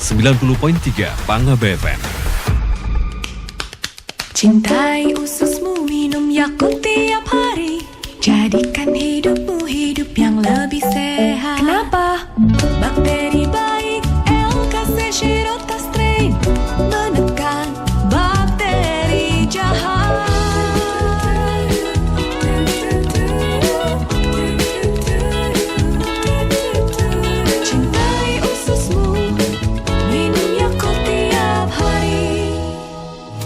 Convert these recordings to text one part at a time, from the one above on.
90.3 Pangaba FM. Cintai ususmu, minum Yakult tiap hari. Jadikan hidupmu hidup yang lebih sehat. Kenapa? Bakteri baik, L-Casechirotta strain, menekan bakteri jahat. Cintai ususmu, minum Yakult tiap hari.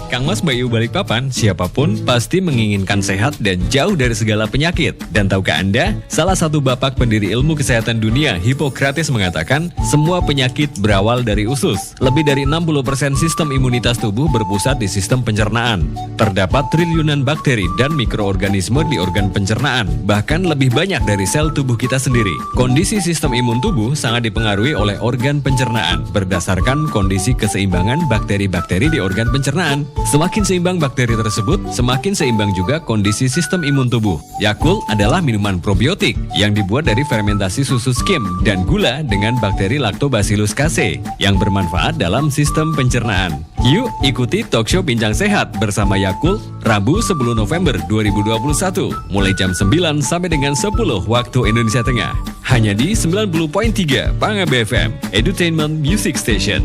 Kang Mas Bayu Balikpapan, siapapun pasti menginginkan sehat dan jauh dari segala penyakit. Dan tahukah Anda, salah satu bapak pendiri ilmu kesehatan dunia, Hippocrates, mengatakan semua penyakit berawal dari usus. Lebih dari 60% sistem imunitas tubuh berpusat di sistem pencernaan. Terdapat triliunan bakteri dan mikroorganisme di organ pencernaan, bahkan lebih banyak dari sel tubuh kita sendiri. Kondisi sistem imun tubuh sangat dipengaruhi oleh organ pencernaan, berdasarkan kondisi keseimbangan bakteri-bakteri di organ pencernaan. Semakin seimbang bakteri tersebut, semakin seimbang juga kondisi sistem imun tubuh. Yakult adalah minuman probiotik yang dibuat dari fermentasi susu skim dan gula dengan bakteri Lactobacillus casei yang bermanfaat dalam sistem pencernaan. Yuk ikuti talkshow Bincang Sehat bersama Yakult Rabu 10 November 2021 mulai jam 9 sampai dengan 10 waktu Indonesia Tengah. Hanya di 90.3 Pangaba FM, Edutainment Music Station.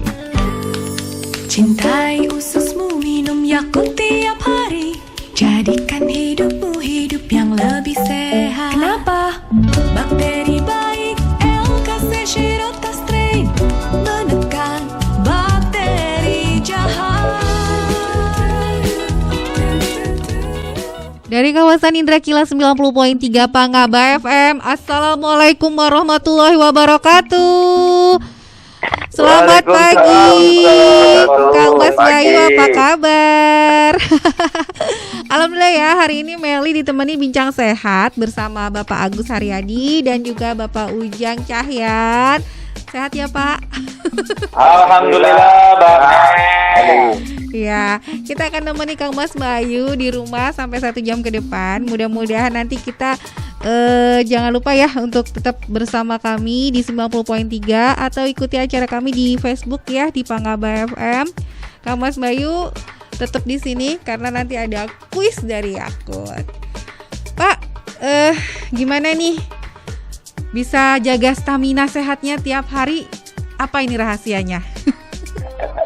Cintai ususmu, minum Yakult tiap hari. Jadikan hidupmu hidup yang lebih sehat. Kenapa? Bakteri baik, L-Casechirotta strain, menekan bakteri jahat. Dari kawasan Indra Kilas 90.3 Pangaba FM, Assalamualaikum warahmatullahi wabarakatuh. Selamat pagi, Kang Mas Bayu, apa kabar? Alhamdulillah ya, hari ini Meli ditemani Bincang Sehat bersama Bapak Agus Haryadi dan juga Bapak Ujang Cahyan. Sehat ya Pak? Alhamdulillah, Mbak. Ya, kita akan nemani Kang Mas Bayu di rumah sampai 1 jam ke depan. Mudah-mudahan nanti kita jangan lupa ya untuk tetap bersama kami di 90.3 atau ikuti acara kami di Facebook ya di Pangaba FM. Kang Mas Bayu tetap di sini karena nanti ada kuis dari Yakult. Pak, gimana nih bisa jaga stamina sehatnya tiap hari? Apa ini rahasianya?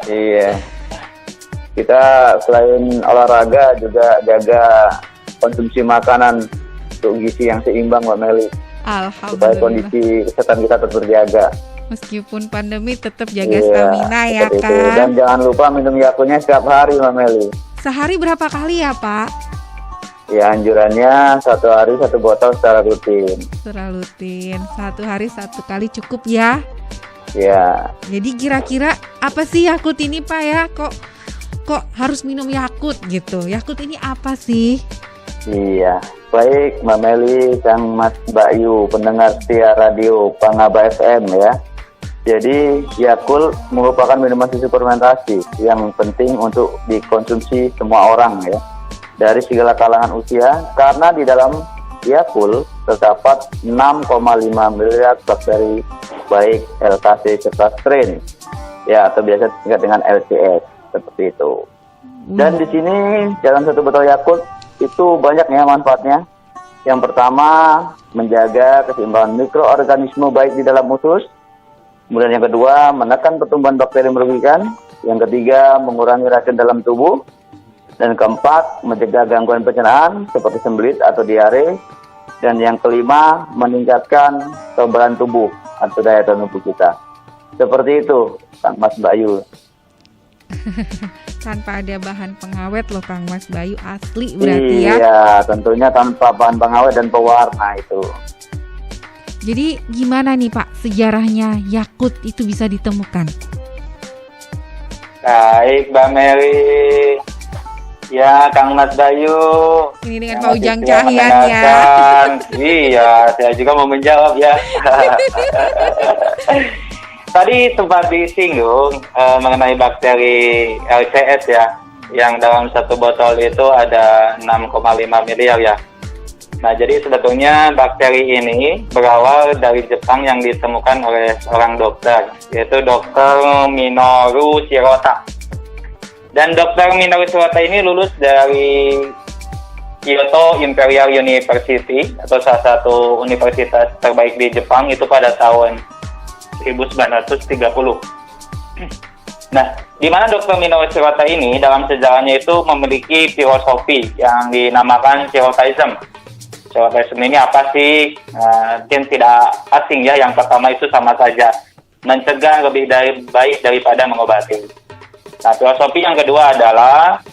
Iya. Kita selain olahraga juga jaga konsumsi makanan untuk gizi yang seimbang, Mbak Meli. Alhamdulillah. Supaya kondisi kesehatan kita tetap terjaga. Meskipun pandemi tetap jaga stamina ya kan. Itu. Dan jangan lupa minum Yakultnya setiap hari, Mbak Meli. Sehari berapa kali ya Pak? Ya, anjurannya 1 hari 1 botol secara rutin. Secara rutin, 1 hari 1 kali cukup ya. Ya. Jadi kira-kira apa sih Yakult ini Pak ya? Kok harus minum Yakult gitu? Yakult ini apa sih? Iya. Baik, Mbak Meli, Kang Mas Bayu, pendengar setia radio Pangaba FM ya. Jadi Yakult merupakan minuman susu fermentasi yang penting untuk dikonsumsi semua orang ya, dari segala kalangan usia, karena di dalam Yakult terdapat 6,5 miliar bakteri baik L-Casechirotta strain ya, atau biasa disingkat dengan LCS seperti itu. Dan di sini dalam 1 botol Yakult itu banyak ya manfaatnya. Yang pertama, menjaga keseimbangan mikroorganisme baik di dalam usus. Kemudian yang kedua, menekan pertumbuhan bakteri merugikan. Yang ketiga, mengurangi racun dalam tubuh. Dan keempat, mencegah gangguan pencernaan seperti sembelit atau diare. Dan yang kelima, meningkatkan kekebalan tubuh atau daya tahan tubuh kita. Seperti itu, Kang Mas Bayu. Tanpa ada bahan pengawet loh Kang Mas Bayu, asli berarti ya. Iya, tentunya tanpa bahan pengawet dan pewarna itu. Jadi gimana nih Pak sejarahnya Yakult itu bisa ditemukan? Baik, Mbak Meli. Ya, Kang Mas Bayu. Ini dengan Pak Ujang Cahyan ya. Iya, saya juga mau menjawab ya. Tadi sempat disinggung mengenai bakteri LCS ya, yang dalam 1 botol itu ada 6,5 miliar ya. Nah, jadi sebetulnya bakteri ini berawal dari Jepang yang ditemukan oleh seorang dokter, yaitu Dr. Minoru Shirota. Dan Dr. Minoru Shirota ini lulus dari Kyoto Imperial University, atau salah satu universitas terbaik di Jepang, itu pada tahun 1930. Nah, di mana Dr. Minoru Shirota ini dalam sejarahnya itu memiliki filosofi yang dinamakan Shirotaism. Shirotaism ini apa sih? Mungkin tidak asing ya. Yang pertama itu sama saja, mencegah lebih baik daripada mengobati. Nah, filosofi yang kedua adalah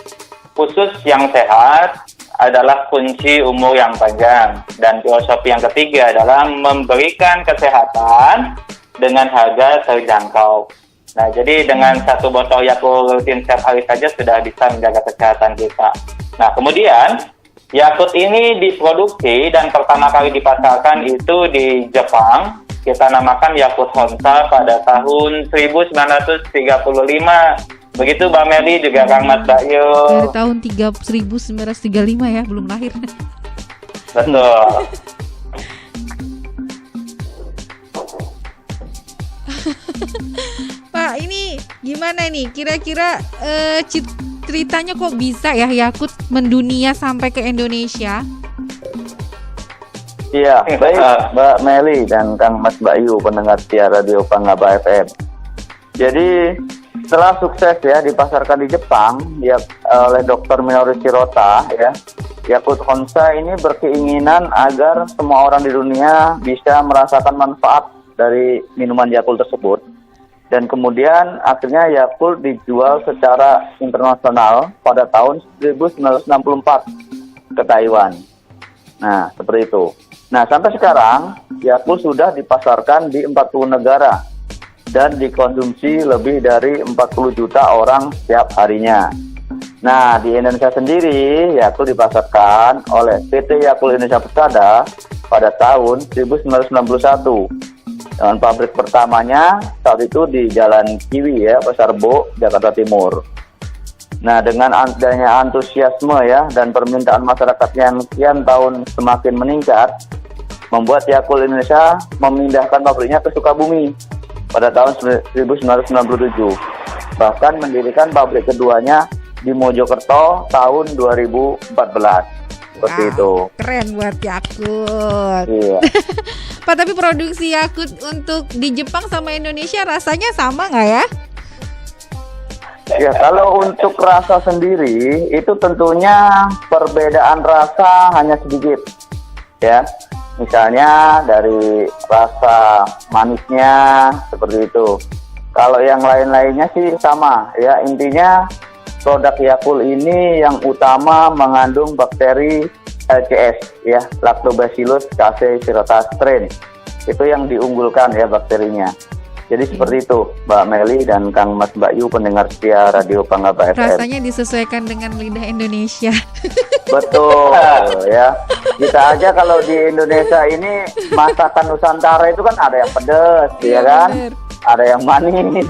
usus yang sehat adalah kunci umur yang panjang. Dan filosofi yang ketiga adalah memberikan kesehatan dengan harga terjangkau. Nah, jadi dengan satu botol Yakult rutin setiap hari saja sudah bisa menjaga kesehatan kita. Nah, kemudian Yakult ini diproduksi dan pertama kali dipasarkan itu di Jepang. Kita namakan Yakult Honsa pada tahun 1935. Begitu Mbak Meli, juga Kang Mas Bayu. Dari tahun 1935 ya, belum lahir. Betul. Pak, ini gimana nih? Kira-kira ceritanya kok bisa ya Yakult mendunia sampai ke Indonesia? Iya, baik Mbak Meli dan Kang Mas Bayu, pendengar setia Radio Pangaba FM. Jadi setelah sukses ya dipasarkan di Jepang ya, oleh Dr. Minoru Shirota ya, Yakult Honsa ini berkeinginan agar semua orang di dunia bisa merasakan manfaat dari minuman Yakult tersebut. Dan kemudian akhirnya Yakult dijual secara internasional pada tahun 1964 ke Taiwan. Nah, seperti itu. Nah, sampai sekarang Yakult sudah dipasarkan di 40 negara dan dikonsumsi lebih dari 40 juta orang setiap harinya. Nah, di Indonesia sendiri Yakult dipasarkan oleh PT Yakult Indonesia Persada pada tahun 1991. Dengan pabrik pertamanya saat itu di Jalan Kiwi ya, Pasar Bo, Jakarta Timur. Nah, dengan adanya antusiasme ya dan permintaan masyarakat yang sekian tahun semakin meningkat, membuat Yakult Indonesia memindahkan pabriknya ke Sukabumi pada tahun 1997. Bahkan mendirikan pabrik keduanya di Mojokerto tahun 2014. Seperti itu. Keren buat Yakult. Iya. Pak, tapi produksi Yakult untuk di Jepang sama Indonesia rasanya sama nggak ya? Ya, kalau untuk rasa sendiri itu tentunya perbedaan rasa hanya sedikit. Ya. Misalnya dari rasa manisnya seperti itu. Kalau yang lain-lainnya sih sama ya, intinya produk Yakult ini yang utama mengandung bakteri LCS ya, Lactobacillus casei shirota strain. Itu yang diunggulkan ya bakterinya. Jadi seperti itu Mbak Meli dan Kang Mas Bayu, pendengar setia Radio Pangaba FM. Rasanya disesuaikan dengan lidah Indonesia. Betul ya. Kita aja kalau di Indonesia ini masakan Nusantara itu kan ada yang pedas ya kan, bener. ada yang manis,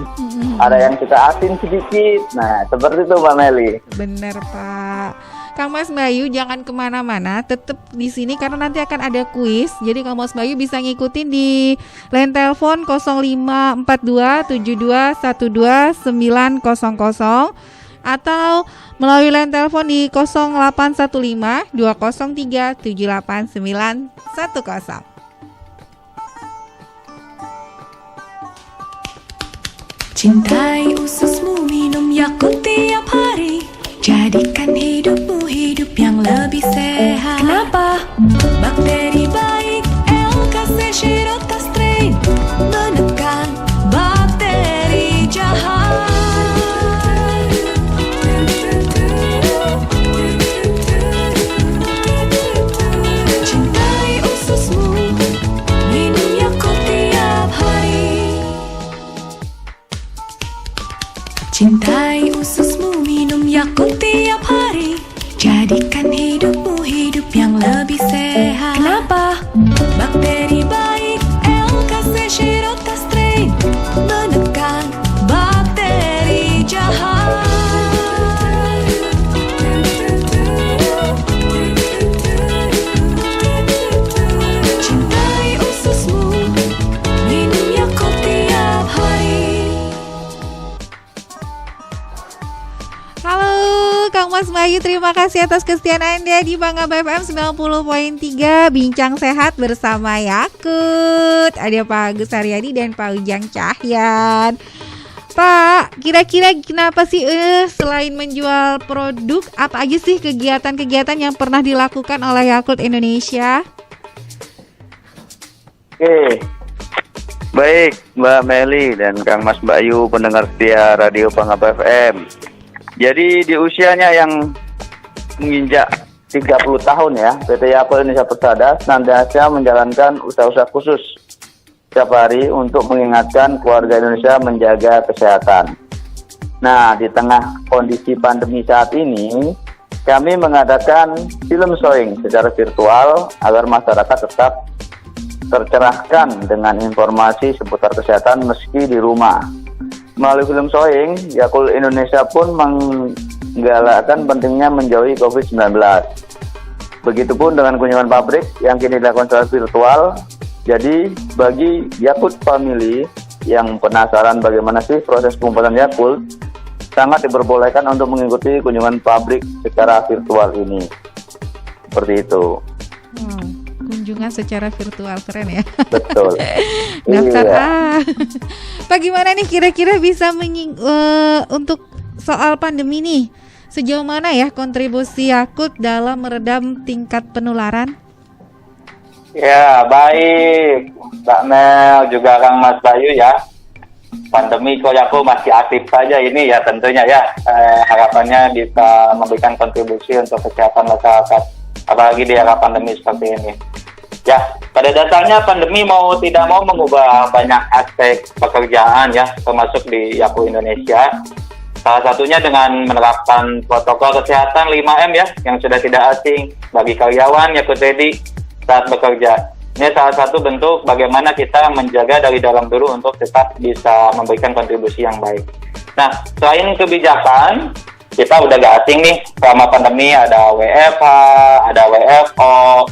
ada yang kita asin sedikit. Nah seperti itu Mbak Meli. Bener Pak. Kang Mas Bayu jangan kemana-mana, tetap di sini karena nanti akan ada kuis. Jadi Kang Mas Bayu bisa ngikutin di line telepon 054272120900 atau melalui line telepon di 081520378910. Cintai ususmu, minum Yakult tiap hari. Jadikan hidupmu hidup yang lebih sehat. Kenapa? Bakteri baik LKC Shirota strain menekan bakteri jahat. Cintai ususmu, minum Yakult tiap hari. Cintai ususmu, minum Yakult tiap hari. Jadikan hidupmu hidup yang lebih sehat. Kenapa? Bakteri baik LKC Shirota strain menekan bakteri jahat. Kang Mas Bayu, terima kasih atas kesetiaan Anda di Bangga BFM 90.3 Bincang Sehat bersama Yakult. Ada Pak Agus Haryadi dan Pak Ujang Cahyan. Pak, kira-kira kenapa sih selain menjual produk, apa aja sih kegiatan-kegiatan yang pernah dilakukan oleh Yakult Indonesia? Oke, baik Mbak Meli dan Kang Mas Bayu, pendengar setia Radio Pangaba FM. Jadi di usianya yang menginjak 30 tahun ya, PT Yakult Indonesia Persada senantiasa menjalankan usaha-usaha khusus setiap hari untuk mengingatkan keluarga Indonesia menjaga kesehatan. Nah, di tengah kondisi pandemi saat ini, kami mengadakan film showing secara virtual agar masyarakat tetap tercerahkan dengan informasi seputar kesehatan meski di rumah. Melalui film showing, Yakult Indonesia pun menggalakkan pentingnya menjauhi COVID-19. Begitupun dengan kunjungan pabrik yang kini dilakukan secara virtual. Jadi bagi Yakult Family yang penasaran bagaimana sih proses pembuatan Yakult, sangat diperbolehkan untuk mengikuti kunjungan pabrik secara virtual ini. Seperti itu. Kunjungan secara virtual, keren ya. Betul. Daftar Iya. Pak, gimana nih kira-kira bisa untuk soal pandemi nih, sejauh mana ya kontribusi Yakult dalam meredam tingkat penularan? Ya, baik Mbak Mel, juga Kang Mas Bayu ya. Pandemi Yakult masih aktif saja ini ya tentunya ya. Harapannya bisa memberikan kontribusi untuk kesehatan masyarakat, apalagi di era pandemi seperti ini. Ya, pada dasarnya pandemi mau tidak mau mengubah banyak aspek pekerjaan ya, termasuk di Yakult Indonesia. Salah satunya dengan menerapkan protokol kesehatan 5M ya, yang sudah tidak asing bagi karyawan Yakult Ready saat bekerja. Ini salah satu bentuk bagaimana kita menjaga dari dalam dulu untuk tetap bisa memberikan kontribusi yang baik. Nah, selain kebijakan, kita udah gak asing nih selama pandemi, ada WFH, ada WFO,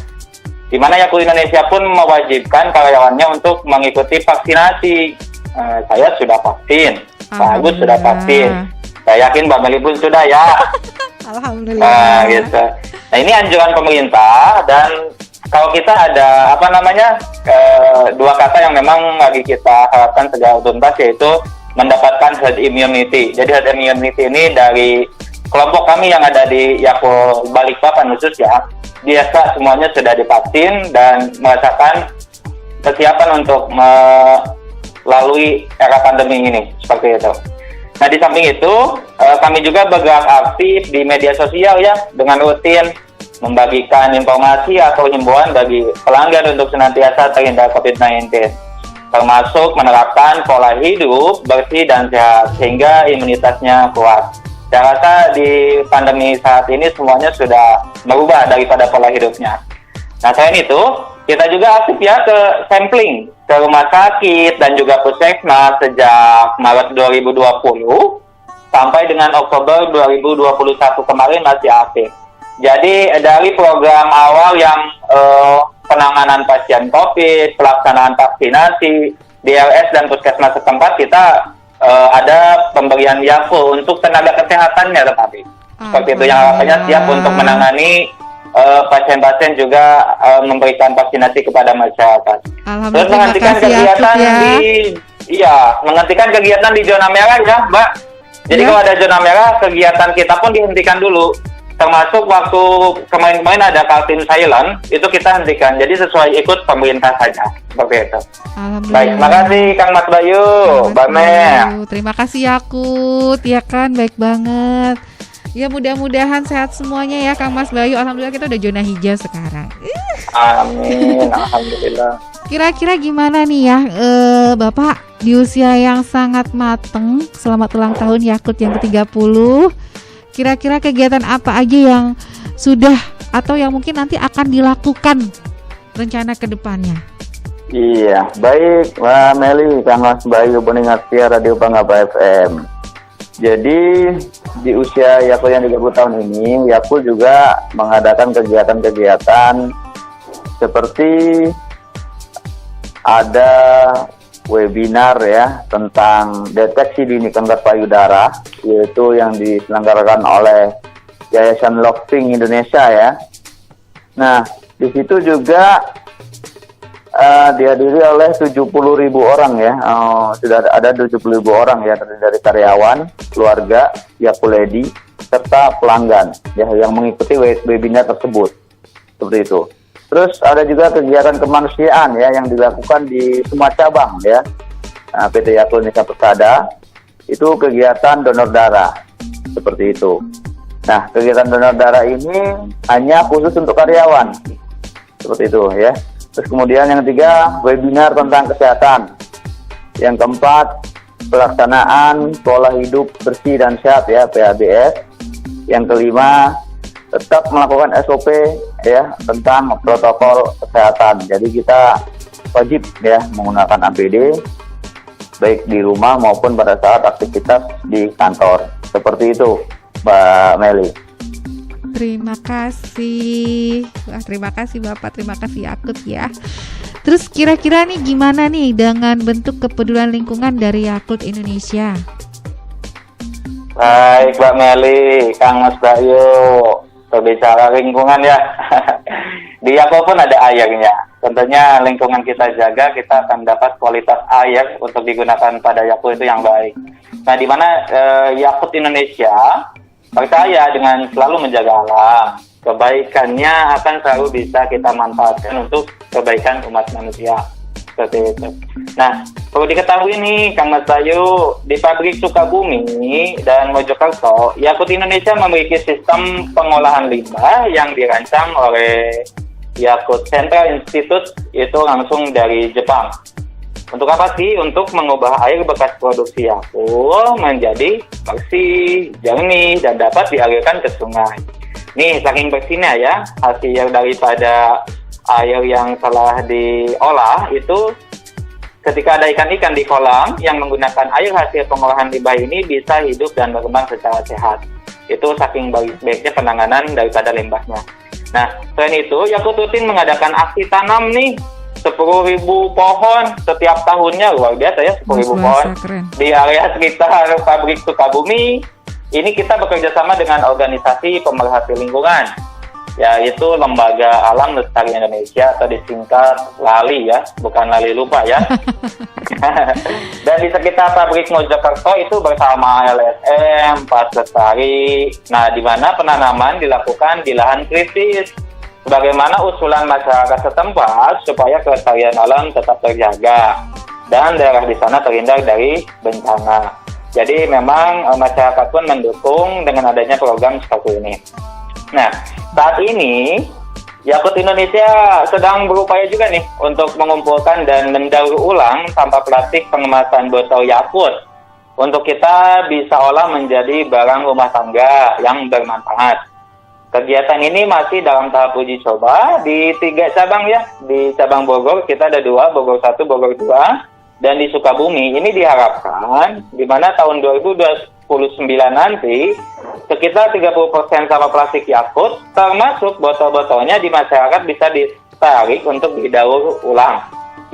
di mana Yakult Indonesia pun mewajibkan karyawannya untuk mengikuti vaksinasi. Saya sudah vaksin, Pak Agus sudah vaksin. Saya yakin Mbak Meli pun sudah ya. Alhamdulillah. Nah, gitu. Nah, ini anjuran pemerintah, dan kalau kita ada dua kata yang memang lagi kita harapkan segera tuntas, yaitu mendapatkan herd immunity. Jadi herd immunity ini dari kelompok kami yang ada di Yakult Balikpapan khusus ya. Biasa semuanya sudah divaksin dan merasakan kesiapan untuk melalui era pandemi ini, seperti itu. Nah, di samping itu kami juga bergerak aktif di media sosial ya, dengan rutin membagikan informasi atau himbauan bagi pelanggan untuk senantiasa terhindar COVID-19, termasuk menerapkan pola hidup bersih dan sehat sehingga imunitasnya kuat. Saya rasa di pandemi saat ini semuanya sudah berubah daripada pola hidupnya. Nah, selain itu, kita juga aktif ya ke sampling ke rumah sakit dan juga puskesmas sejak Maret 2020 sampai dengan Oktober 2021 kemarin masih aktif. Jadi dari program awal yang penanganan pasien COVID, pelaksanaan vaksinasi, DLS dan puskesmas setempat, kita ada pemberian Yakult untuk tenaga kesehatannya tetapi seperti itu, yang harapannya siap untuk menangani pasien-pasien juga memberikan vaksinasi kepada masyarakat. Terus menghentikan kegiatan menghentikan kegiatan di zona merah ya, Mbak. Jadi kalau ada zona merah, kegiatan kita pun dihentikan dulu. Termasuk waktu kemarin-kemarin ada Kaltim Silent, itu kita hentikan. Jadi sesuai ikut pemerintah saja, seperti itu. Baik, terima kasih Kang Mas Bayu, Mbak Mel. Terima kasih Yakult, ya kan, baik banget. Ya, mudah-mudahan sehat semuanya ya Kang Mas Bayu. Alhamdulillah kita udah zona hijau sekarang. Amin, alhamdulillah. Kira-kira gimana nih ya, Bapak di usia yang sangat mateng, selamat ulang tahun Yakult yang ke-30. Kira-kira kegiatan apa aja yang sudah atau yang mungkin nanti akan dilakukan rencana ke depannya? Iya, baik Mbak Meli, Kang Mas Bayu, pendengar setia Radio Pangaba FM. Jadi di usia Yakult yang 30 tahun ini, Yakult juga mengadakan kegiatan-kegiatan seperti ada webinar ya tentang deteksi dini kanker payudara, yaitu yang diselenggarakan oleh Yayasan Loving Indonesia ya. Nah, di situ juga dihadiri oleh 70.000 orang ya. Sudah ada 70.000 orang ya, terdiri dari karyawan, keluarga, Yakuledi, serta pelanggan ya yang mengikuti webinar tersebut. Seperti itu. Terus ada juga kegiatan kemanusiaan ya yang dilakukan di semua cabang ya. PT Yakult Indonesia Persada itu kegiatan donor darah seperti itu. Nah, kegiatan donor darah ini hanya khusus untuk karyawan seperti itu ya. Terus kemudian yang ketiga, webinar tentang kesehatan. Yang keempat, pelaksanaan pola hidup bersih dan sehat ya, PHBS. Yang kelima, tetap melakukan SOP ya tentang protokol kesehatan. Jadi kita wajib ya menggunakan APD baik di rumah maupun pada saat aktivitas di kantor. Seperti itu, Mbak Meli. Terima kasih. Wah, terima kasih Bapak, terima kasih Yakult ya. Terus kira-kira nih gimana nih dengan bentuk kepedulian lingkungan dari Yakult Indonesia? Baik Mbak Meli, Kang Mas Bayu, berbicara lingkungan ya. Di Yakult pun ada airnya. Tentunya lingkungan kita jaga, kita akan dapat kualitas air untuk digunakan pada Yakult itu yang baik. Nah, di mana Yakult Indonesia percaya dengan selalu menjaga alam, kebaikannya akan selalu bisa kita manfaatkan untuk kebaikan umat manusia. Seperti itu. Nah, perlu diketahui nih Kang Mas Bayu, di pabrik Sukabumi dan Mojokerto, Yakult Indonesia memiliki sistem pengolahan limbah yang dirancang oleh Yakult Central Institute, itu langsung dari Jepang. Untuk apa sih? Untuk mengubah air bekas produksi Yakult menjadi bersih, jernih, dan dapat dialirkan ke sungai. Nih, saking bersihnya ya, hasil daripada air yang telah diolah itu ketika ada ikan-ikan di kolam yang menggunakan air hasil pengolahan limbah ini bisa hidup dan berkembang secara sehat. Itu saking baiknya penanganan daripada limbahnya. Nah, selain itu, Yakult rutin mengadakan aksi tanam nih 10.000 pohon setiap tahunnya, luar biasa ya, 10.000 pohon keren. di area sekitar pabrik Sukabumi. Ini kita bekerja sama dengan organisasi pemerhati lingkungan, yaitu Lembaga Alam Lestari Indonesia atau disingkat LALI ya, bukan Lali lupa ya. Dan di sekitar pabrik Mojokerto itu bersama LSM, Pas Lestari. Nah, di mana penanaman dilakukan di lahan kritis. Sebagaimana usulan masyarakat setempat supaya kelestarian alam tetap terjaga dan daerah di sana terhindar dari bencana. Jadi memang masyarakat pun mendukung dengan adanya program seperti ini. Nah, saat ini Yakult Indonesia sedang berupaya juga nih untuk mengumpulkan dan mendaur ulang sampah plastik pengemasan botol Yakult untuk kita bisa olah menjadi barang rumah tangga yang bermanfaat. Kegiatan ini masih dalam tahap uji coba di 3 cabang ya. Di cabang Bogor kita ada 2, Bogor 1, Bogor 2. Dan di Sukabumi ini diharapkan di mana tahun 2029 nanti sekitar 30% sampah plastik Yakult termasuk botol-botolnya di masyarakat bisa ditarik untuk didaur ulang.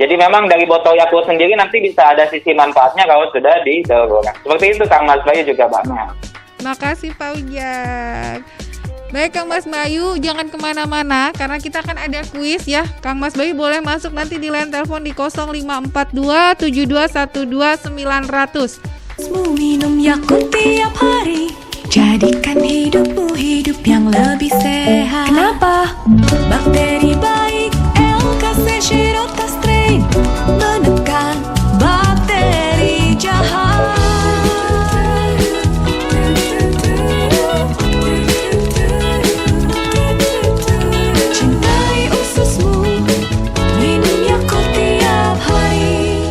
Jadi memang dari botol Yakult sendiri nanti bisa ada sisi manfaatnya kalau sudah didaur ulang. Seperti itu Kang Mas Bayu juga banyak. Makasih Pak Ujang. Baik Kang Mas Bayu, jangan kemana-mana karena kita akan ada kuis ya. Kang Mas Bayu boleh masuk nanti di line telepon di 0542 7212 900. Minum Yakult tiap hari, jadikan hidupmu hidup yang lebih sehat. Kenapa? Bakteri baik, L-Casechirotas strain, menekan bakteri jahat. Cintai ususmu, minum Yakult tiap hari.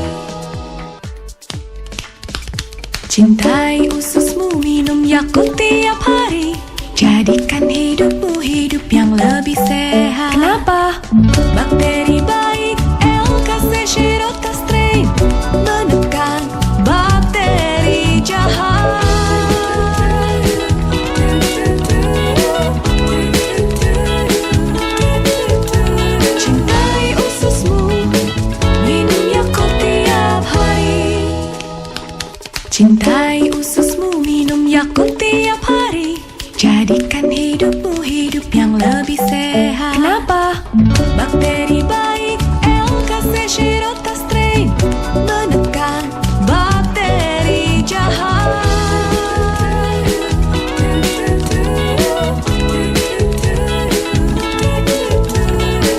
Cintai ususmu, minum Yakult tiap hari, jadikan hidupmu hidup yang lebih sehat. Kenapa? Bakteri baik, L-Casechirotas strain, menekan bakteri jahat. Cintai ususmu, minum Yakult tiap hari. Cintai ususmu, minum Yakult tiap hari, Jadikan hidupmu hidup yang lebih sehat. Kenapa? Bakteri baik LKC Shirota Strain menekan bakteri jahat.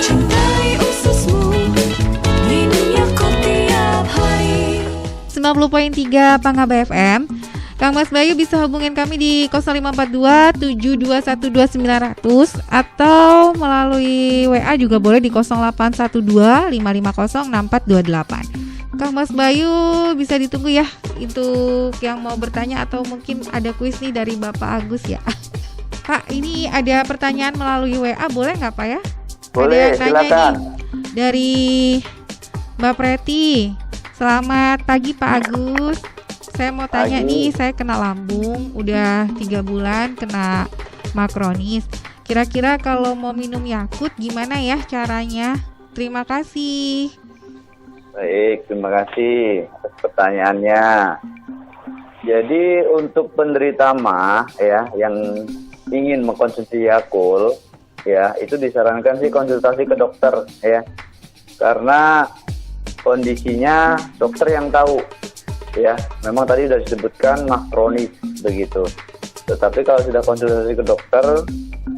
Cintai ususmu, minum Yakult tiap hari. 90.3 Pangaba FM. Kang Mas Bayu bisa hubungin kami di 0542 7212900 atau melalui WA juga boleh di 0812 550 6428. Kang Mas Bayu bisa ditunggu ya untuk yang mau bertanya atau mungkin ada kuis nih dari Bapak Agus ya. Pak, ini ada pertanyaan melalui WA, boleh nggak Pak ya? Boleh, ada yang nanya silakan. nih dari Mbak Preti. Selamat pagi Pak Agus. Saya mau tanya Pagi. nih, saya kena lambung, udah 3 bulan kena makronis. Kira-kira kalau mau minum Yakult gimana ya caranya? Terima kasih. Baik, terima kasih atas pertanyaannya. Jadi untuk penderita MAH ya yang ingin mengkonsumsi Yakult ya, itu disarankan sih konsultasi ke dokter ya. Karena kondisinya dokter yang tahu. Ya, memang tadi sudah disebutkan MAH kronis begitu. Tetapi kalau sudah konsultasi ke dokter,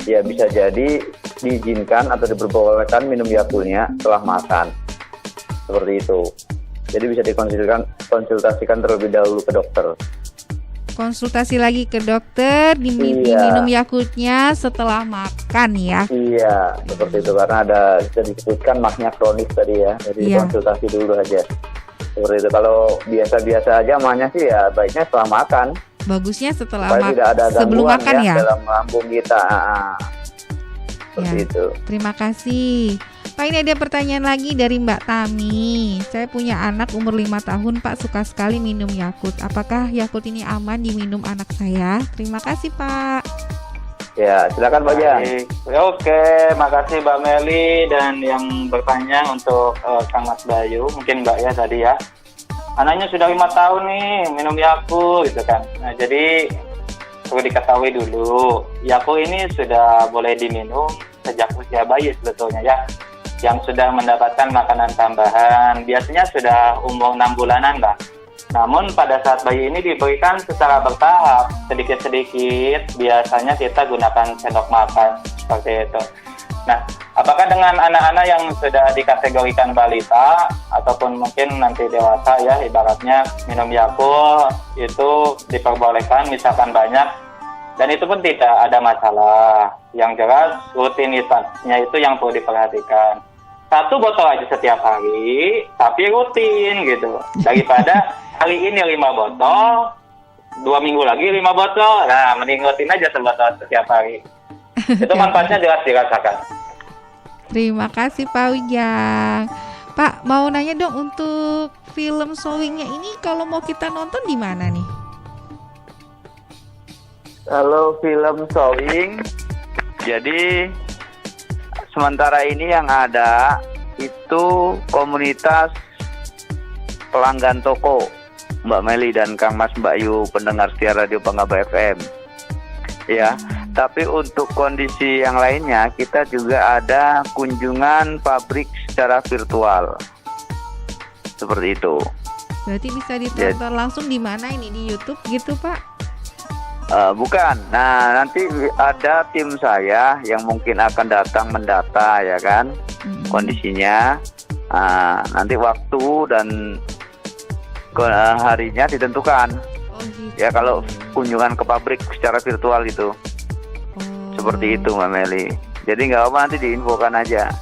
ya bisa jadi diizinkan atau diperbolehkan minum Yakultnya setelah makan. Seperti itu. Jadi bisa dikonsultasikan terlebih dahulu ke dokter. Konsultasi lagi ke dokter, diminum Yakultnya setelah makan ya. Iya, seperti itu karena ada sudah disebutkan MAH-nya kronis tadi ya. Jadi Iya. konsultasi dulu aja. Seperti itu. Kalau biasa-biasa aja MAH-nya sih ya baiknya setelah makan. Bagusnya setelah Supaya tidak ada sebelum gangguan makan ya. dalam lambung kita. Seperti Ya. itu. Terima kasih. Pak, ini ada pertanyaan lagi dari Mbak Tami. Saya punya anak umur 5 tahun, Pak, suka sekali minum Yakult. Apakah Yakult ini aman diminum anak saya? Terima kasih, Pak. Ya, silakan Pak Jan. Baik. Oke, makasih Mbak Meli dan yang bertanya untuk Kang Mas Bayu, mungkin Mbak ya tadi ya. Anaknya sudah 5 tahun nih minum Yakult gitu kan. Nah, jadi perlu diketahui dulu, Yakult ini sudah boleh diminum sejak usia bayi sebetulnya ya. Yang sudah mendapatkan makanan tambahan, biasanya sudah umur 6 bulanan Mbak. Namun pada saat bayi ini diberikan secara bertahap, sedikit-sedikit, biasanya kita gunakan sendok makan, seperti itu. Nah, apakah dengan anak-anak yang sudah dikategorikan balita, ataupun mungkin nanti dewasa ya, ibaratnya minum Yakult, itu diperbolehkan misalkan banyak, dan itu pun tidak ada masalah. Yang jelas, rutinitasnya itu yang perlu diperhatikan. 1 botol aja setiap hari, tapi rutin gitu. Daripada hari ini 5 botol, 2 minggu lagi 5 botol. Nah, mending rutin aja 1 botol setiap hari. Itu manfaatnya jelas dirasakan. Terima kasih Pak Ujang. Pak, mau nanya dong untuk film Sowingnya ini kalau mau kita nonton di mana nih? Kalau film Sowing, jadi sementara ini yang ada itu komunitas pelanggan toko Mbak Meli dan Kang Mas Bayu pendengar setia Radio Pangaba FM. Ya, tapi untuk kondisi yang lainnya kita juga ada kunjungan pabrik secara virtual. Seperti itu. Berarti bisa ditonton langsung di mana ini, di YouTube gitu Pak? Bukan. Nah, nanti ada tim saya yang mungkin akan datang mendata ya kan kondisinya. Nanti waktu dan harinya ditentukan. Oh gitu. Ya kalau kunjungan ke pabrik secara virtual itu. Oh, Seperti itu Mbak Meli. Jadi nggak apa nanti diinfokan aja.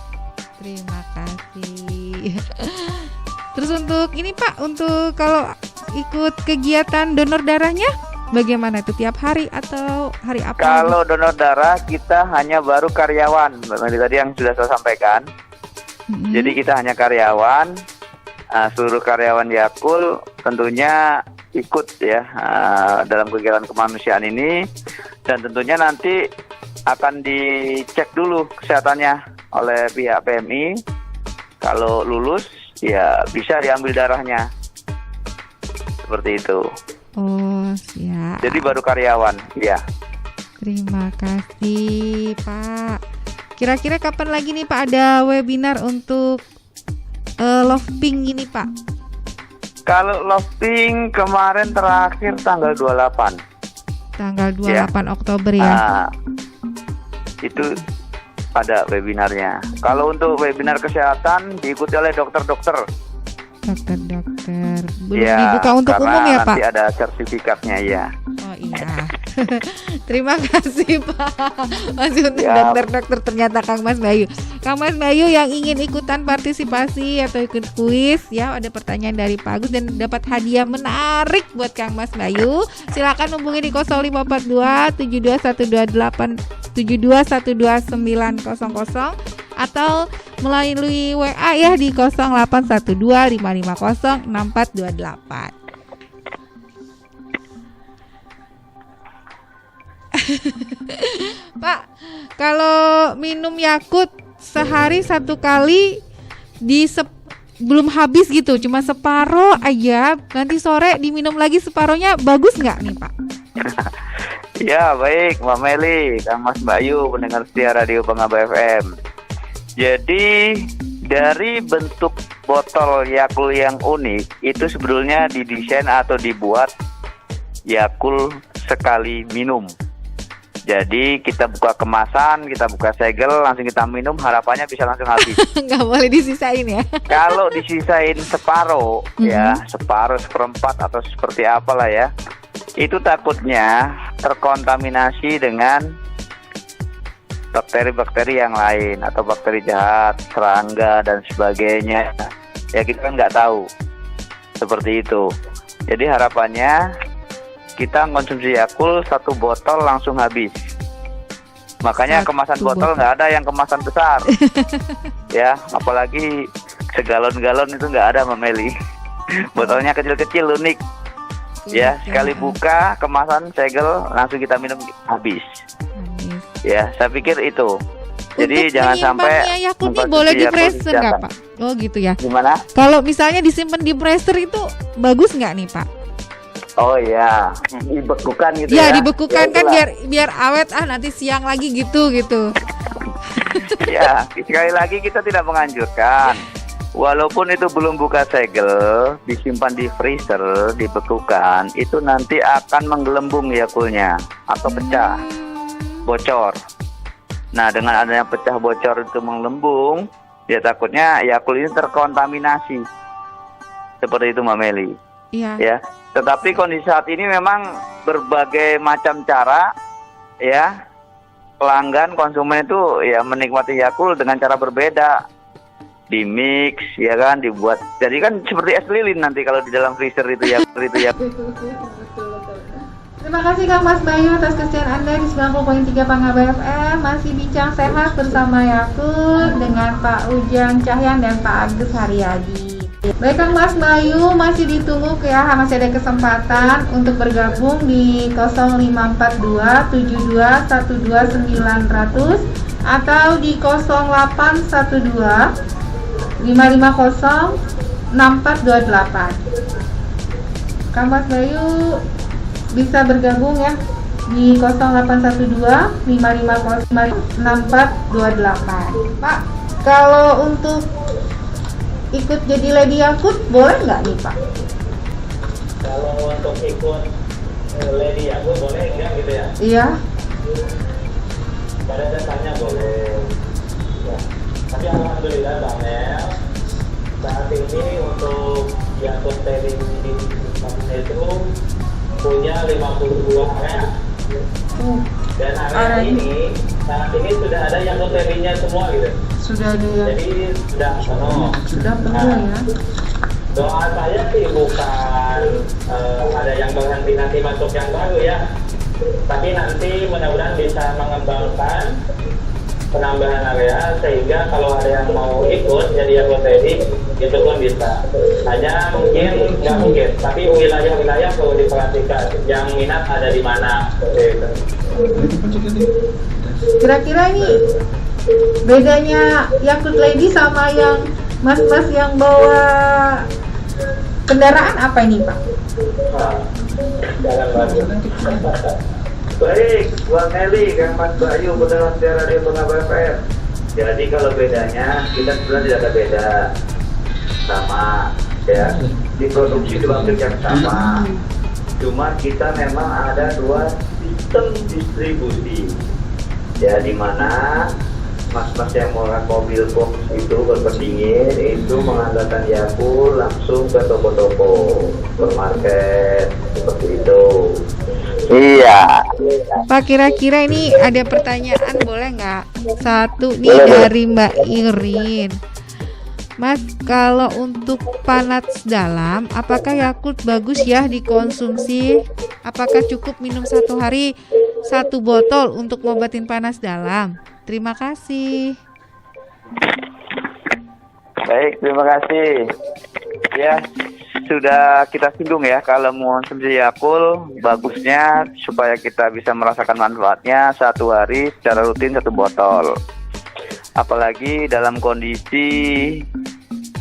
Terima kasih. Terus untuk ini Pak, untuk kalau ikut kegiatan donor darahnya bagaimana itu, tiap hari atau hari apa? Kalau donor darah kita hanya baru karyawan Mbak Meli tadi yang sudah saya sampaikan. Jadi kita hanya karyawan. Seluruh karyawan Yakult tentunya ikut ya dalam kegiatan kemanusiaan ini, dan tentunya nanti akan dicek dulu kesehatannya oleh pihak PMI. Kalau lulus ya bisa diambil darahnya, seperti itu. Oh siap. Jadi baru karyawan ya. Terima kasih Pak. Kira-kira kapan lagi nih Pak ada webinar untuk Love Pink ini Pak? Kalau Love Pink kemarin terakhir tanggal 28. Tanggal 28 Oktober ya. Itu ada webinarnya. Kalau untuk webinar kesehatan diikuti oleh dokter-dokter. Dokter-dokter. Belum Ya, dibuka untuk karena umum ya Pak? nanti ada sertifikatnya ya. Oh iya. Terima kasih Pak. Masih untuk Siap. dokter-dokter ternyata Kang Mas Bayu. Kang Mas Bayu yang ingin ikutan partisipasi atau ikut kuis ya, ada pertanyaan dari Pak Agus dan dapat hadiah menarik buat Kang Mas Bayu. Silakan hubungi di 0542 72128 7212900 atau melalui WA ya di 0812 550 6428. Pak, kalau minum Yakult sehari 1 kali belum habis gitu, cuma separoh aja, nanti sore diminum lagi separohnya, bagus nggak nih Pak? Ya baik Mbak Meli, Kang Mas Bayu, pendengar setia Radio Pangaba FM. Jadi dari bentuk botol Yakult yang unik itu sebetulnya didesain atau dibuat Yakult sekali minum. Jadi kita buka kemasan, kita buka segel, langsung kita minum, harapannya bisa langsung habis. Nggak boleh disisain ya? Kalau disisain separuh, ya separuh, seperempat atau seperti apalah ya, itu takutnya terkontaminasi dengan bakteri-bakteri yang lain atau bakteri jahat, serangga dan sebagainya. Ya kita kan nggak tahu seperti itu. Jadi harapannya kita konsumsi Yakult 1 botol langsung habis. Makanya kemasan botol nggak ada yang kemasan besar. Ya, apalagi segalon-galon itu nggak ada Mbak Meli. Botolnya kecil-kecil, unik. Ya, sekali buka kemasan segel langsung kita minum habis. Ya, saya pikir itu. Jadi untuk jangan sampai penyimpanan Yakult ini boleh di freezer nggak Pak? Oh gitu ya. Gimana? Kalau misalnya disimpan di freezer itu bagus nggak nih Pak? Oh iya, dibekukan gitu ya. Ya dibekukan Ya, kan itulah. biar awet, nanti siang lagi gitu. Ya, sekali lagi kita tidak menganjurkan. Walaupun itu belum buka segel, disimpan di freezer, dibekukan, itu nanti akan menggelembung Yakultnya atau pecah, bocor. Nah, dengan adanya pecah bocor itu menggelembung, ya takutnya Yakult ini terkontaminasi. Seperti itu Mbak Meli. Iya. Ya, tetapi kondisi saat ini memang berbagai macam cara ya pelanggan konsumen itu ya menikmati Yakult dengan cara berbeda, di mix ya kan, dibuat jadi kan seperti es lilin nanti kalau di dalam freezer itu ya. Terima kasih Kang Mas Bayu atas kesediaan Anda di 90.3 Pangaba FM. Masih bincang sehat bersama Yakult dengan Pak Ujang Cahyan dan Pak Agus Haryadi. Baik Kang Mas Bayu, masih ditunggu ya, masih ada kesempatan untuk bergabung di 0542 7212900 atau di 0812 550 6428. Kang Mas Bayu bisa bergabung ya di 0812 550 6428. Pak, kalau untuk ikut jadi Lady Yakult boleh nggak nih Pak? Kalau untuk ikut Lady Yakult boleh enggak gitu ya? Iya. Pada dasarnya boleh. Ya. Tapi alhamdulillah Bang Nel, saat ini untuk Yakult Lady itu punya 52 area. Dan area ini saat ini sudah ada Yakult Lady-nya semua gitu. Sudah ada ya. Jadi sudah penuh. Ya. Doa saya sih bukan ada yang berhenti nanti masuk yang baru ya, tapi nanti mudah-mudahan bisa mengembangkan penambahan area sehingga kalau ada yang mau ikut jadi Yakult Lady itu pun bisa. Hanya mungkin nggak mungkin, tapi wilayah-wilayah perlu diperhatikan yang minat ada di mana. Kira-kira ini bedanya Yakult Lady sama yang mas-mas yang bawa kendaraan apa ini Pak? Jangan bagus. Baik, Bang Eli, Kang Mas Bayu, pendengar setia radio Pengabdi FM. Jadi kalau bedanya, kita sebenarnya tidak ada beda. Sama, ya. Diproduksi di pabrik yang sama. Cuma kita memang ada dua sistem distribusi. Ya, di mana mas-mas yang mau mobil box itu berpendingin itu mengandalkan Yakult langsung ke toko-toko, supermarket, seperti itu. Iya. Pak, kira-kira ini ada pertanyaan boleh nggak? Satu nih Boleh. dari Mbak Irin. Mas, kalau untuk panas dalam, apakah Yakult bagus ya dikonsumsi? Apakah cukup minum satu hari 1 botol untuk ngobatin panas dalam? Terima kasih. Baik, terima kasih. Ya, sudah kita singgung ya, kalau mengonsumsi Yakult, bagusnya supaya kita bisa merasakan manfaatnya 1 hari secara rutin 1 botol. Apalagi dalam kondisi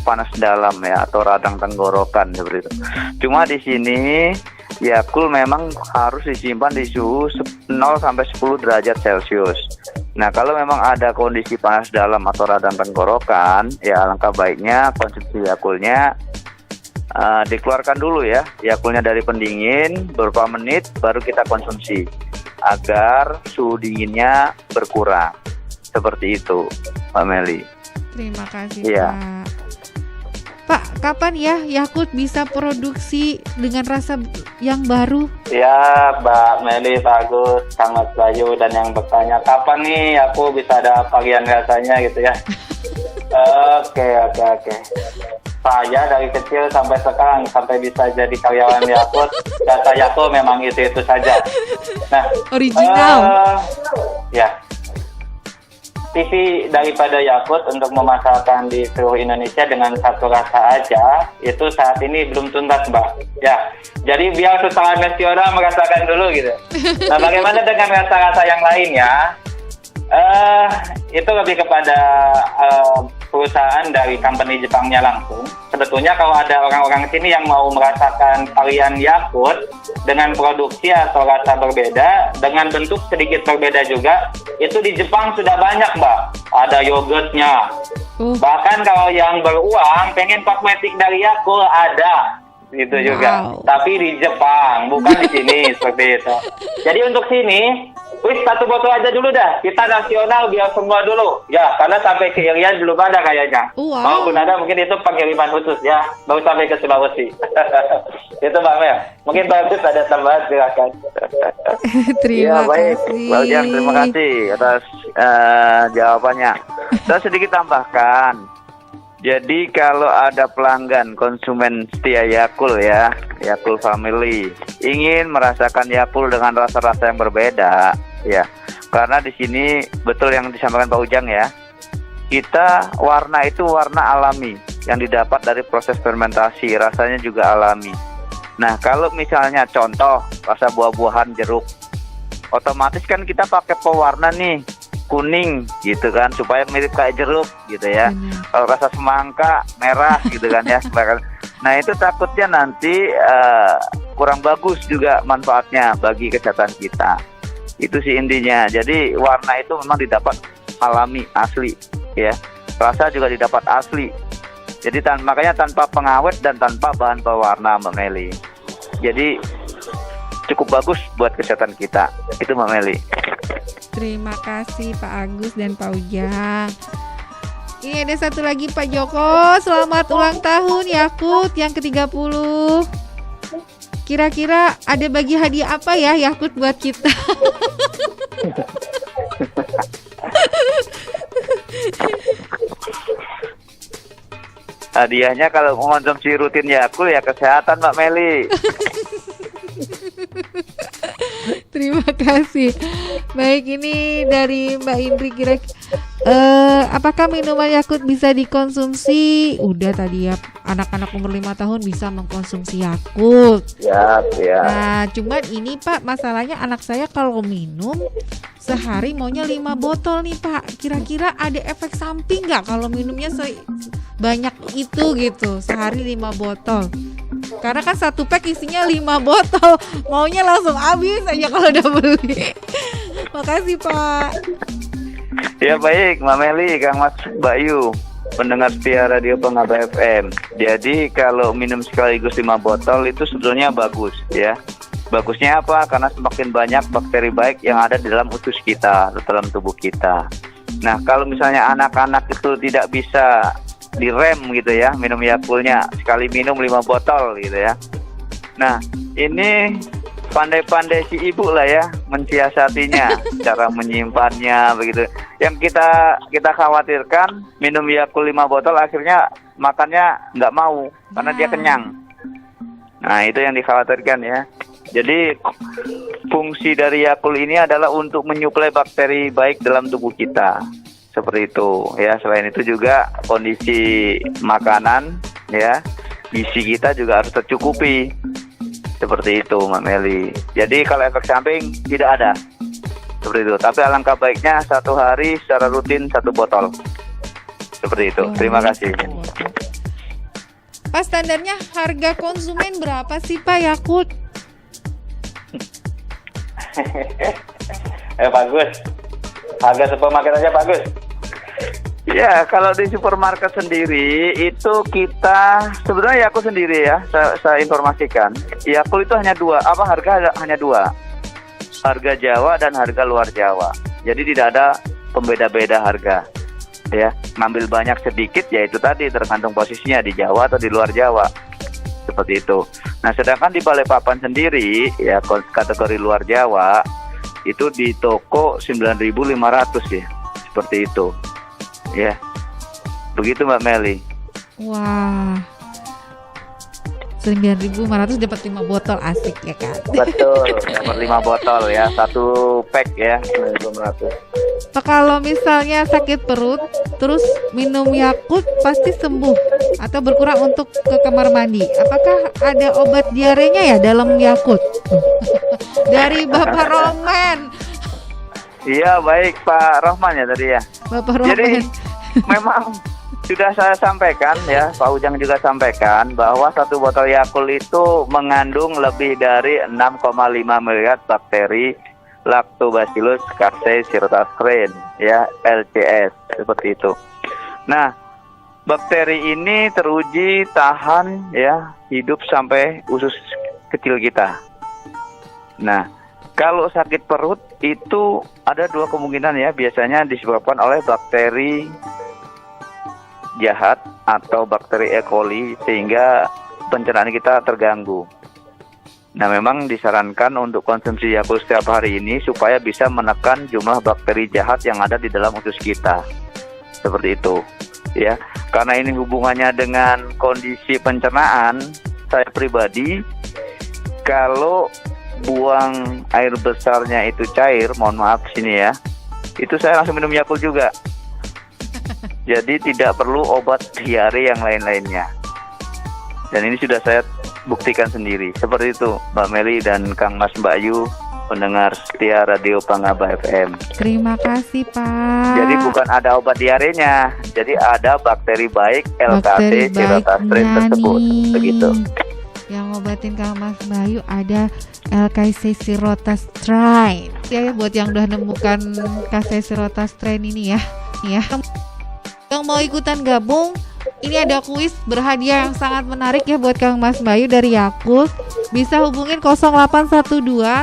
panas dalam ya, atau radang tenggorokan seperti itu. Cuma di sini Yakult memang harus disimpan di suhu 0 sampai 10 derajat Celcius. Nah, kalau memang ada kondisi panas dalam atau radang tenggorokan, ya alangkah baiknya konsumsi Yakultnya dikeluarkan dulu ya, Yakultnya dari pendingin beberapa menit baru kita konsumsi agar suhu dinginnya berkurang. Seperti itu, Mbak Meli. Terima kasih, Iya. Pak. Pak, kapan ya Yakult bisa produksi dengan rasa yang baru? Ya, Mbak Meli, Pak Agus, Kang Mas Bayu, dan yang bertanya, kapan nih aku bisa ada varian rasanya gitu ya. Oke. Saya dari kecil sampai sekarang, sampai bisa jadi karyawan Yakult, data Yakult memang itu saja. Nah, Original. Ya. TV daripada Yakult untuk memasarkan di seluruh Indonesia dengan satu rasa aja, itu saat ini belum tuntas, Mbak. Ya, jadi biar setelah nasional merasakan dulu gitu. Nah, bagaimana dengan rasa-rasa yang lain ya? Itu lebih kepada perusahaan dari company Jepangnya langsung. Sebetulnya kalau ada orang-orang sini yang mau merasakan varian Yakult dengan produksi atau rasa berbeda, dengan bentuk sedikit berbeda juga, itu di Jepang sudah banyak, Mbak. Ada yogurtnya. Bahkan kalau yang beruang pengen kosmetik dari Yakult ada. Gitu juga. Tapi di Jepang, bukan di sini seperti itu. Jadi untuk sini, wis 1 botol aja dulu dah. Kita nasional biar semua dulu. Ya, karena sampai ke Irian belum ada kayaknya. Wow. Bun ada mungkin itu pengiriman khusus ya. Baru sampai ke Sulawesi. Itu Mbak Mel. Mungkin bagus ada tambahan, silakan. Terima baik. kasih. Mbak Ujang, terima kasih atas jawabannya. Saya sedikit tambahkan. Jadi kalau ada pelanggan konsumen setia Yakult ya, Yakult Family, ingin merasakan Yakult dengan rasa-rasa yang berbeda, ya. Karena di sini betul yang disampaikan Pak Ujang ya. Kita warna itu warna alami yang didapat dari proses fermentasi, rasanya juga alami. Nah, kalau misalnya contoh rasa buah-buahan jeruk, otomatis kan kita pakai pewarna nih kuning gitu kan supaya mirip kayak jeruk gitu ya. Kalau rasa semangka merah gitu kan ya. Nah, itu takutnya nanti kurang bagus juga manfaatnya bagi kesehatan kita. Itu sih intinya. Jadi warna itu memang didapat alami asli ya. Rasa juga didapat asli. Jadi makanya tanpa pengawet dan tanpa bahan pewarna, Mbak Meli. Jadi cukup bagus buat kesehatan kita. Itu Mbak Meli. Terima kasih Pak Agus dan Pak Ujang. Ini ada satu lagi Pak Joko. Selamat ulang tahun Yakult yang ke-30. Kira-kira ada bagi hadiah apa ya Yakult buat kita? Hadiahnya kalau mengonsumsi rutin Yakult ya kesehatan, Mbak Meli. Terima kasih. Baik, ini dari Mbak Indri, apakah minuman Yakult bisa dikonsumsi? Udah tadi ya, anak-anak umur 5 tahun bisa mengkonsumsi Yakult. Ya. Nah, cuman ini Pak, masalahnya anak saya kalau minum sehari maunya 5 botol nih Pak. Kira-kira ada efek samping nggak kalau minumnya banyak itu gitu, sehari 5 botol? Karena kan satu pack isinya 5 botol. Maunya langsung habis aja kalau udah beli. Makasih Pak. Ya baik, Mbak Meli, Kang Mas, Mbak Yu, pendengar setia Radio Pengaba FM. Jadi kalau minum sekaligus 5 botol itu sebetulnya bagus ya. Bagusnya apa? Karena semakin banyak bakteri baik yang ada di dalam usus kita, dalam tubuh kita. Nah, kalau misalnya anak-anak itu tidak bisa direm gitu ya, minum Yakultnya sekali minum 5 botol gitu ya. Nah, ini pandai-pandai si ibu lah ya mensiasatinya, cara menyimpannya begitu. Yang kita khawatirkan minum Yakult 5 botol akhirnya makannya nggak mau karena dia kenyang. Nah, itu yang dikhawatirkan ya. Jadi fungsi dari Yakult ini adalah untuk menyuplai bakteri baik dalam tubuh kita. Seperti itu ya. Selain itu juga kondisi makanan ya, gizi kita juga harus tercukupi. Seperti itu Mbak Meli. Jadi kalau efek samping tidak ada. Seperti itu. Tapi alangkah baiknya 1 hari secara rutin 1 botol. Seperti itu. Terima kasih. Pak, standarnya harga konsumen berapa sih Pak Yakult? Bagus. Harga supermarket aja bagus. Ya, kalau di supermarket sendiri itu kita sebenarnya Yakult sendiri ya, saya informasikan. Yakult itu hanya 2, harga hanya 2. Harga Jawa dan harga luar Jawa. Jadi tidak ada pembeda-beda harga. Ya, ngambil banyak sedikit ya itu tadi tergantung posisinya di Jawa atau di luar Jawa. Seperti itu. Nah, sedangkan di Balikpapan sendiri ya kategori luar Jawa itu di toko 9.500 ya. Seperti itu. Ya. Begitu Mbak Meli. Wah. 9.500 dapat 5 botol, asik ya kan? Betul, dapat 5 botol ya, 1 pack ya, 9.500. Pak, kalau misalnya sakit perut terus minum Yakult pasti sembuh atau berkurang untuk ke kamar mandi. Apakah ada obat diarenya ya dalam Yakult? Dari Bapak Roman. Iya, baik Pak Rohman ya tadi ya. Bapak Roman. Jadi memang sudah saya sampaikan ya, Pak Ujang juga sampaikan bahwa 1 botol Yakult itu mengandung lebih dari 6,5 miliar bakteri Lactobacillus casei shirotase ya, LCS seperti itu. Nah, bakteri ini teruji tahan ya hidup sampai usus kecil kita. Nah, kalau sakit perut itu ada 2 kemungkinan ya, biasanya disebabkan oleh bakteri jahat atau bakteri E. coli sehingga pencernaan kita terganggu. Nah, memang disarankan untuk konsumsi Yakult setiap hari ini supaya bisa menekan jumlah bakteri jahat yang ada di dalam usus kita. Seperti itu, ya. Karena ini hubungannya dengan kondisi pencernaan, saya pribadi kalau buang air besarnya itu cair, mohon maaf sini ya, itu saya langsung minum Yakult juga. Jadi tidak perlu obat diare yang lain-lainnya. Dan ini sudah saya buktikan sendiri. Seperti itu Mbak Meli dan Kang Mas, Mbak Yu, pendengar setia Radio Pengaba FM. Terima kasih Pak. Jadi bukan ada obat diarenya, jadi ada bakteri baik LKT shirotase tersebut. Begitu. Yang ngobatin Kang Mas Bayu ada LKC Shirotase Strain. Ya, buat yang udah nemukan LKC Shirotase Strain ini ya. Yang mau ikutan gabung, ini ada kuis berhadiah yang sangat menarik ya buat Kang Mas Bayu dari Yakult. Bisa hubungin 0812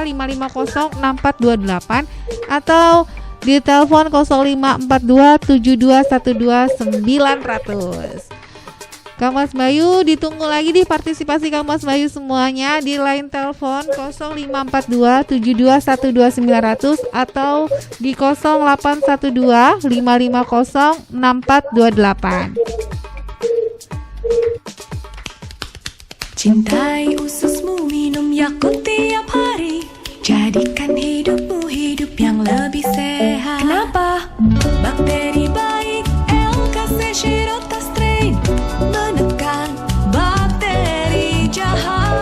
550 6428 atau di telepon 0542 7212 900. Kang Mas Bayu ditunggu lagi di partisipasi Kang Mas Bayu semuanya di line telepon 0542 7212 900 atau di 0812 550 6428. Cintai ususmu, minum Yakult tiap hari. Jadikan hidupmu hidup yang lebih sehat. Kenapa? Bakteri baik LKC Shirotase Strain menekan bakteri jahat.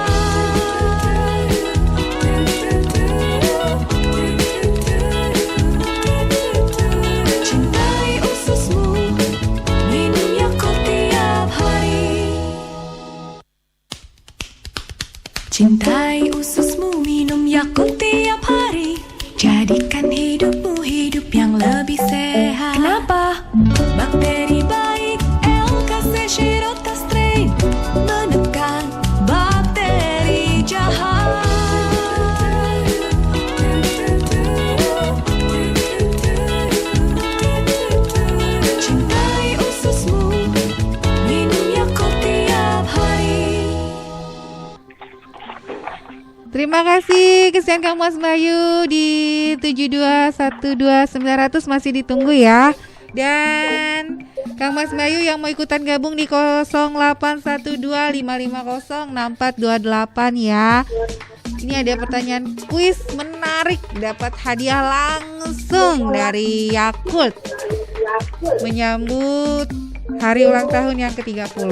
Cintai ususmu, minum Yakult tiap hari. Jadikan hidupmu hidup yang lebih sehat. Kenapa? Bakteri baik, LKC Shirota strain, menekan bakteri jahat. Cintai ususmu, minum Yakult tiap hari. Terima kasih kesian Kang Mas Bayu di 7212900 masih ditunggu ya. Dan Kang Mas Bayu yang mau ikutan gabung di 0812550648 ya. Ini ada pertanyaan kuis menarik, dapat hadiah langsung dari Yakult menyambut hari ulang tahun yang ke-30.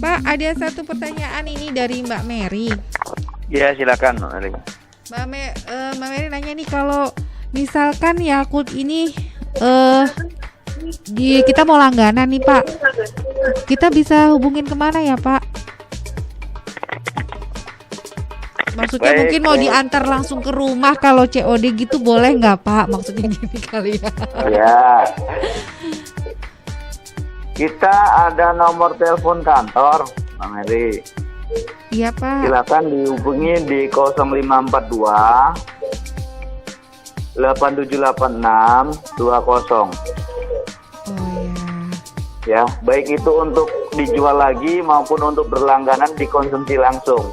Pak, ada satu pertanyaan ini dari Mbak Mary. Ya, silakan Mbak Meli. Mbak Mary nanya nih, kalau misalkan Yakult ini kita mau langganan nih Pak, kita bisa hubungin kemana ya Pak? Maksudnya Baik, mungkin mau baik. diantar langsung ke rumah, kalau COD gitu boleh nggak Pak? Maksudnya gini kali ya. Ya. Kita ada nomor telepon kantor, Mbak Mary. Iya Pak. Silakan dihubungi di 0542 8786 20. Oh Ya, baik itu untuk dijual lagi maupun untuk berlangganan dikonsumsi langsung.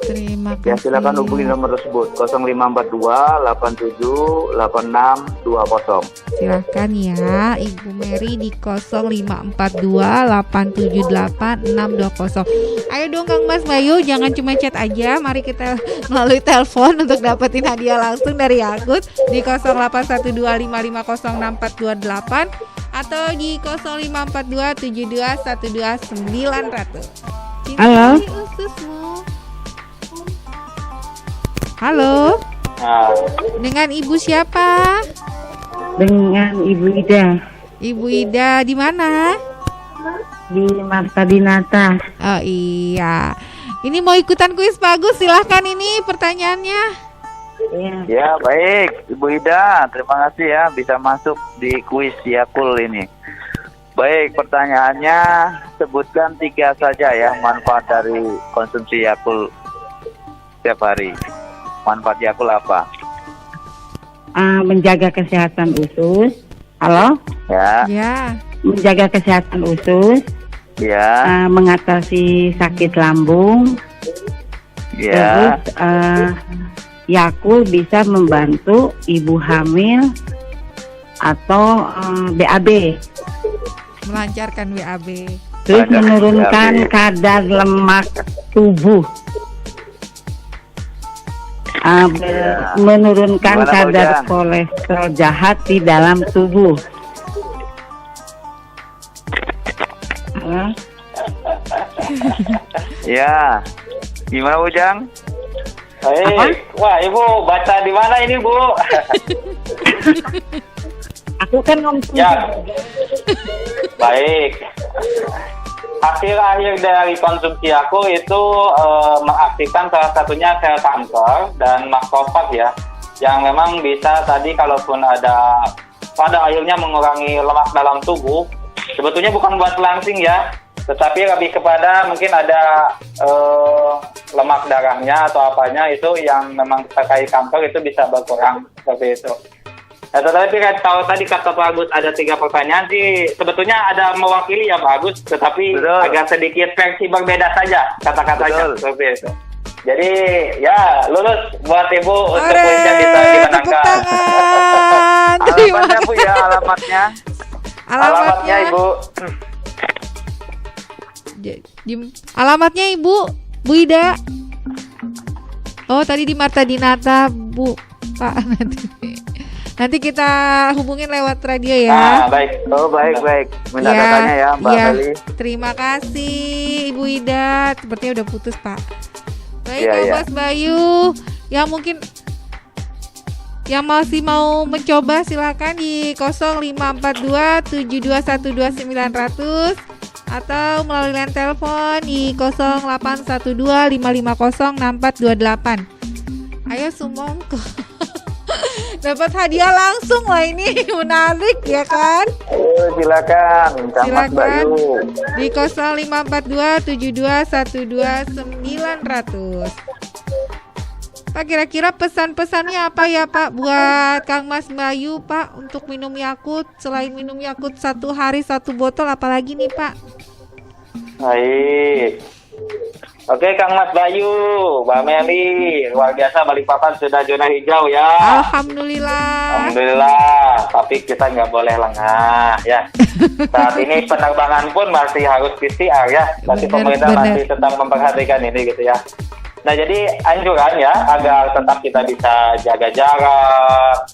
terima Ya, kasih. silakan hubungi nomor tersebut 0542 87 86 20. Silahkan ya Ibu Mary di 0542 878 620. Ayo dong Kang Mas Bayu, jangan cuma chat aja, mari kita melalui telepon untuk dapetin hadiah langsung dari Yakult di 0812550648 atau di 0542 7212 900. Halo. Cintai ususmu. Halo, Nah, dengan Ibu siapa? Dengan Ibu Ida Ibu Ida di mana? di Marta Dinata. Oh iya. Ini mau ikutan kuis Pak Agus, silahkan ini pertanyaannya. Ya, Ya, baik Ibu Ida, terima kasih ya bisa masuk di kuis Yakult ini. Baik, pertanyaannya sebutkan 3 saja ya manfaat dari konsumsi Yakult setiap hari. Manfaat Yakult apa? menjaga kesehatan usus. Halo, Ya, Ya. menjaga kesehatan usus, ya, mengatasi sakit lambung. ya. Terus Yakult bisa membantu ibu hamil atau BAB. Melancarkan WAB. Terus Banyak menurunkan BAB. kadar lemak tubuh. Menurunkan Gimana, kadar Bojang? kolesterol jahat di dalam tubuh. Halo? Ya. Gimana Ujang? baik. Wah, Ibu baca di mana ini, Bu? Aku kan ngomong. Ya. Baik. Hasil akhir dari konsumsi aku itu mengaktifkan salah satunya sel kanker dan makrofag ya, yang memang bisa tadi kalaupun ada pada akhirnya mengurangi lemak dalam tubuh. Sebetulnya bukan buat langsing ya, tetapi lebih kepada mungkin ada lemak darahnya atau apanya itu yang memang terkait kanker itu bisa berkurang seperti itu. Nah, tetapi kalau tadi kata Pak Agus ada 3 pertanyaan sih, sebetulnya ada mewakili ya Pak Agus, tetapi Betul. agak sedikit versi berbeda saja kata-katanya Betul. seperti itu. Jadi ya lulus buat Ibu untuk Ore, kuisnya bisa tepuk dimenangkan. tangan. Terima Alamatnya Bu kasih. ya, alamatnya. Alamatnya Ibu. Alamatnya Ibu Bu Ida. Oh, tadi di Marta Dinata, Bu. Pak, nanti kita hubungin lewat radio ya. Nah, baik. Oh, baik. Minta datanya ya, Mbak iya. Meli. Terima kasih Ibu Ida. Sepertinya udah putus, Pak. Baik, Iya, Kang iya. Mas Bayu, yang mungkin yang masih mau mencoba silakan di 0542 7212 900 atau melalui line telepon di 0812 550 6428. Ayo Sumongko. Dapat hadiah langsung lah ini, menarik ya kan? Ayo silakan, Kang Mas Silakan Bayu. di 054272129900. Pak, kira-kira pesan-pesannya apa ya Pak buat Kang Mas Bayu Pak untuk minum Yakult? Selain minum Yakult 1 hari 1 botol, apalagi nih Pak? Baik. Oke, Kang Mas Bayu, Mbak Meli, luar biasa Balikpapan sudah zona hijau ya. Alhamdulillah. Alhamdulillah, tapi kita nggak boleh lengah ya. Saat ini penerbangan pun masih harus PCR ya. Tapi pemerintah masih tetap memperhatikan ini gitu ya. Nah, jadi anjuran ya agar tetap kita bisa jaga jarak,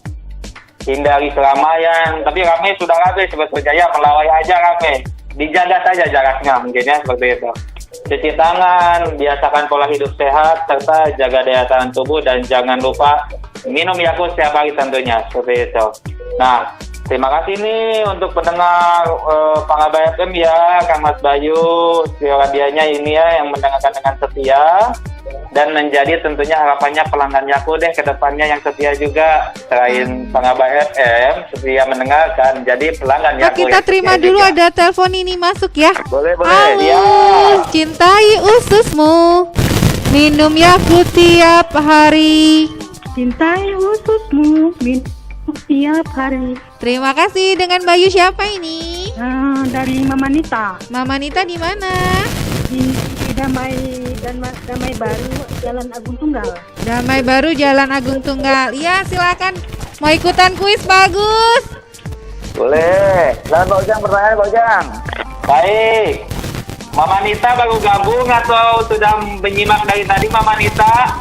hindari keramaian. Tapi ramai sudah ramai sebetulnya ya, melawai aja ramai. Dijaga saja jaraknya mungkin ya, seperti itu. Cuci tangan, biasakan pola hidup sehat, serta jaga daya tahan tubuh, dan jangan lupa minum Yakult setiap hari tentunya, seperti itu. Nah, terima kasih nih untuk pendengar Pangaba FM ya, Kang Mas Bayu, radianya ini ya yang mendengarkan dengan setia, dan menjadi tentunya harapannya pelanggan Yakult deh ke depannya yang setia juga. Selain Pangaba FM, setia mendengarkan, jadi pelanggan Pak, Yakult. kita terima dulu juga. ada telepon ini masuk ya. Boleh, boleh. Halo, Ya. cintai ususmu, minum Yakult tiap hari. Cintai ususmu, minum tiap hari. Terima kasih. Dengan Bayu siapa ini? Dari Mama Nita Mama Nita di mana? di Damai Baru, Jalan Agung Tunggal. Damai Baru, Jalan Agung Tunggal. Iya, silakan. Mau ikutan kuis, bagus. Boleh. Dan Pak Ujang, pertanyaan Pak Ujang. Baik. Mama Nita baru gabung atau sudah menyimak dari tadi Mama Nita?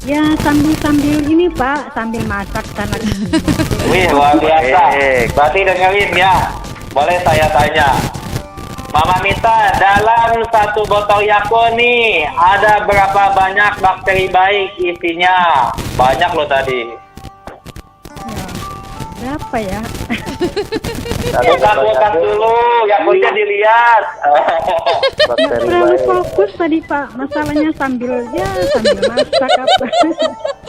Ya sambil ini Pak, sambil masak sana. Wih, luar biasa. Baik. Berarti dengerin ya. Boleh saya tanya. Mama Nita, dalam 1 botol Yakult nih, ada berapa banyak bakteri baik isinya? Banyak loh tadi. Berapa ya? Buka kulkas dulu, Yakultnya dilihat. Bakteri Terlalu baik. fokus tadi Pak, masalahnya sambil masak apa.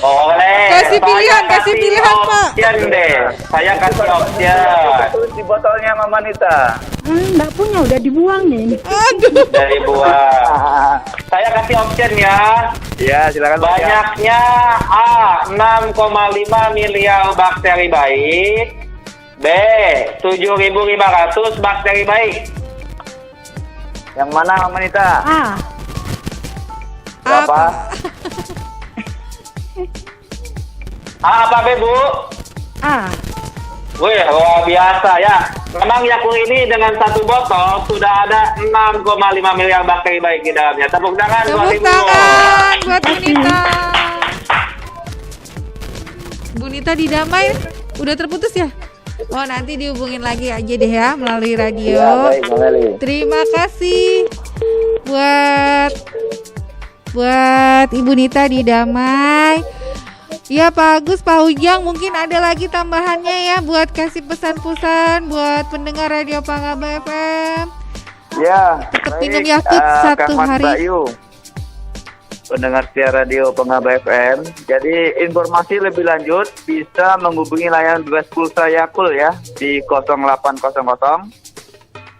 Boleh. Kasih pilihan, Saya kasih pilihan, Pak. option deh. Saya kasih option. Tulis di botolnya Mama Nita. Nggak punya, udah dibuang nih. Aduh. Dari buah. Saya kasih option ya. Ya, silakan Pak Ujang. Banyaknya A. 6,5 miliar bakteri baik. B. 7.500 bakteri baik. Yang mana Mama Nita? Apa? A apa B, Bu? Wih, luar biasa ya. Memang Yakult ini dengan 1 botol sudah ada 6,5 miliar bakteri baik di dalamnya. Tepuk tangan buat Tepuk Ibu. tangan buat Bu Nita. Bu Nita di Damai udah terputus ya? Oh, nanti dihubungin lagi aja deh ya melalui radio. Ya, baik, Mbak Meli. Terima kasih buat Ibu Nita di Damai. Ya Pak Agus, Pak Ujang, mungkin ada lagi tambahannya ya buat kasih pesan-pesan buat pendengar Radio Pangaba FM. Ya, Tetap baik, minum Yakult 1 Kang Mas hari. Bayu, pendengar setia radio Pangaba FM. Jadi informasi lebih lanjut bisa menghubungi layanan bebas pulsa Yakult ya di 0800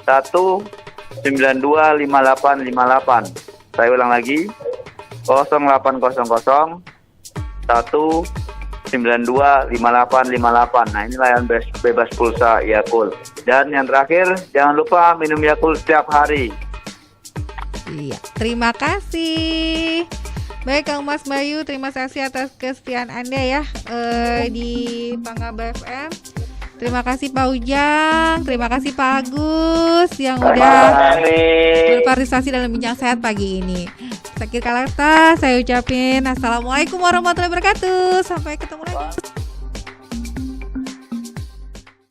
1925858. Saya ulang lagi, 0800 1925858. Nah, ini layanan bebas pulsa Yakult. Dan yang terakhir, jangan lupa minum Yakult setiap hari. Iya, terima kasih. Baik Kang Mas Bayu, terima kasih atas kesetiaan Anda ya di Pangaba FM. Terima kasih Pak Ujang, terima kasih Pak Agus yang udah berpartisipasi dalam bincang sehat pagi ini. Akhir kata saya ucapin assalamualaikum warahmatullahi wabarakatuh. Sampai ketemu lagi.